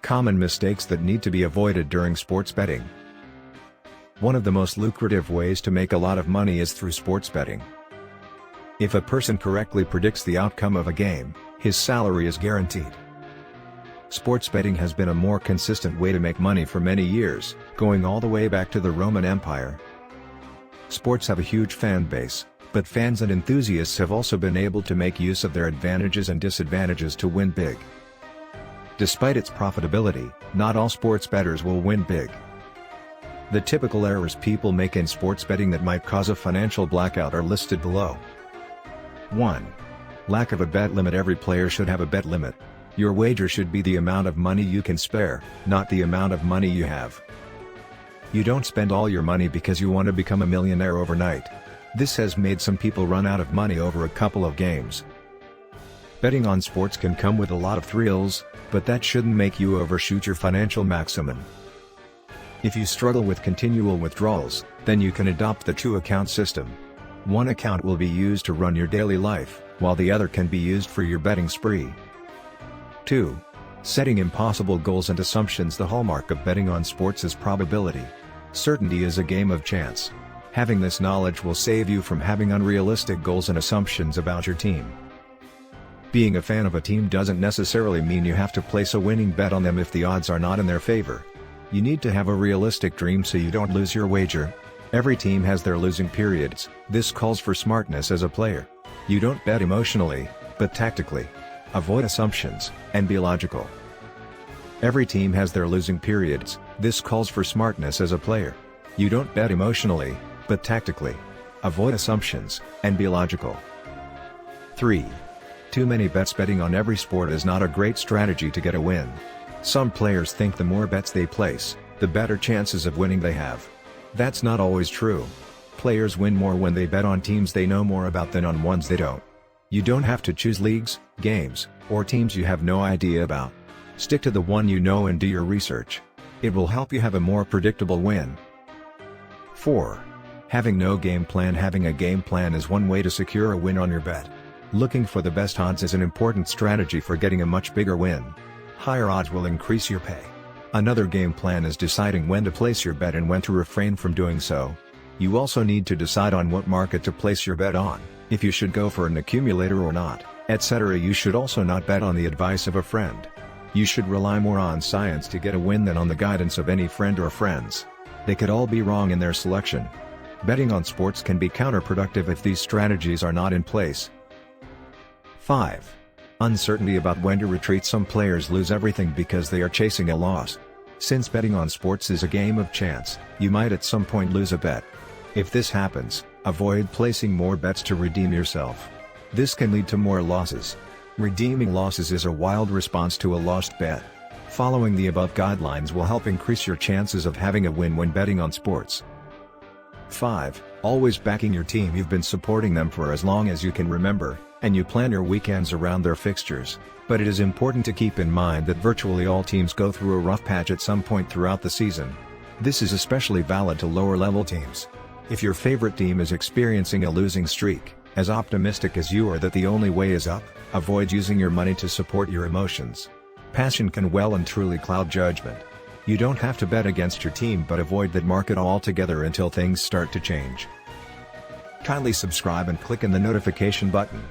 Common mistakes that need to be avoided during sports betting. One of the most lucrative ways to make a lot of money is through sports betting. If a person correctly predicts the outcome of a game, his salary is guaranteed. Sports betting has been a more consistent way to make money for many years, going all the way back to the Roman Empire. Sports have a huge fan base, but fans and enthusiasts have also been able to make use of their advantages and disadvantages to win big. Despite its profitability, not all sports bettors will win big. The typical errors people make in sports betting that might cause a financial blackout are listed below. 1. Lack of a bet limit. Every player should have a bet limit. Your wager should be the amount of money you can spare, not the amount of money you have. You don't spend all your money because you want to become a millionaire overnight. This has made some people run out of money over a couple of games. Betting on sports can come with a lot of thrills, but that shouldn't make you overshoot your financial maximum. If you struggle with continual withdrawals, then you can adopt the two-account system. One account will be used to run your daily life, while the other can be used for your betting spree. 2. Setting impossible goals and assumptions. The hallmark of betting on sports is probability. Certainty is a game of chance. Having this knowledge will save you from having unrealistic goals and assumptions about your team. Being a fan of a team doesn't necessarily mean you have to place a winning bet on them if the odds are not in their favor. You need to have a realistic dream so you don't lose your wager. Every team has their losing periods. This calls for smartness as a player. You don't bet emotionally, but tactically. Avoid assumptions, and be logical. Every team has their losing periods. This calls for smartness as a player. You don't bet emotionally, but tactically. Avoid assumptions, and be logical. 3. Too many bets. Betting on every sport is not a great strategy to get a win. Some players think the more bets they place, the better chances of winning they have. That's not always true. Players win more when they bet on teams they know more about than on ones they don't. You don't have to choose leagues, games, or teams you have no idea about. Stick to the one you know and do your research. It will help you have a more predictable win. 4. Having no game plan. Having a game plan is one way to secure a win on your bet. Looking for the best odds is an important strategy for getting a much bigger win. Higher odds will increase your pay. Another game plan is deciding when to place your bet and when to refrain from doing so. You also need to decide on what market to place your bet on, if you should go for an accumulator or not, etc. You should also not bet on the advice of a friend. You should rely more on science to get a win than on the guidance of any friend or friends. They could all be wrong in their selection. Betting on sports can be counterproductive if these strategies are not in place. 5. Uncertainty about when to retreat. Some players lose everything because they are chasing a loss. Since betting on sports is a game of chance, you might at some point lose a bet. If this happens, avoid placing more bets to redeem yourself. This can lead to more losses. Redeeming losses is a wild response to a lost bet. Following the above guidelines will help increase your chances of having a win when betting on sports. 5. Always backing your team. You've been supporting them for as long as you can remember, and you plan your weekends around their fixtures, but it is important to keep in mind that virtually all teams go through a rough patch at some point throughout the season. This is especially valid to lower-level teams. If your favorite team is experiencing a losing streak, as optimistic as you are that the only way is up, avoid using your money to support your emotions. Passion can well and truly cloud judgment. You don't have to bet against your team, but avoid that market altogether until things start to change. Kindly subscribe and click on the notification button.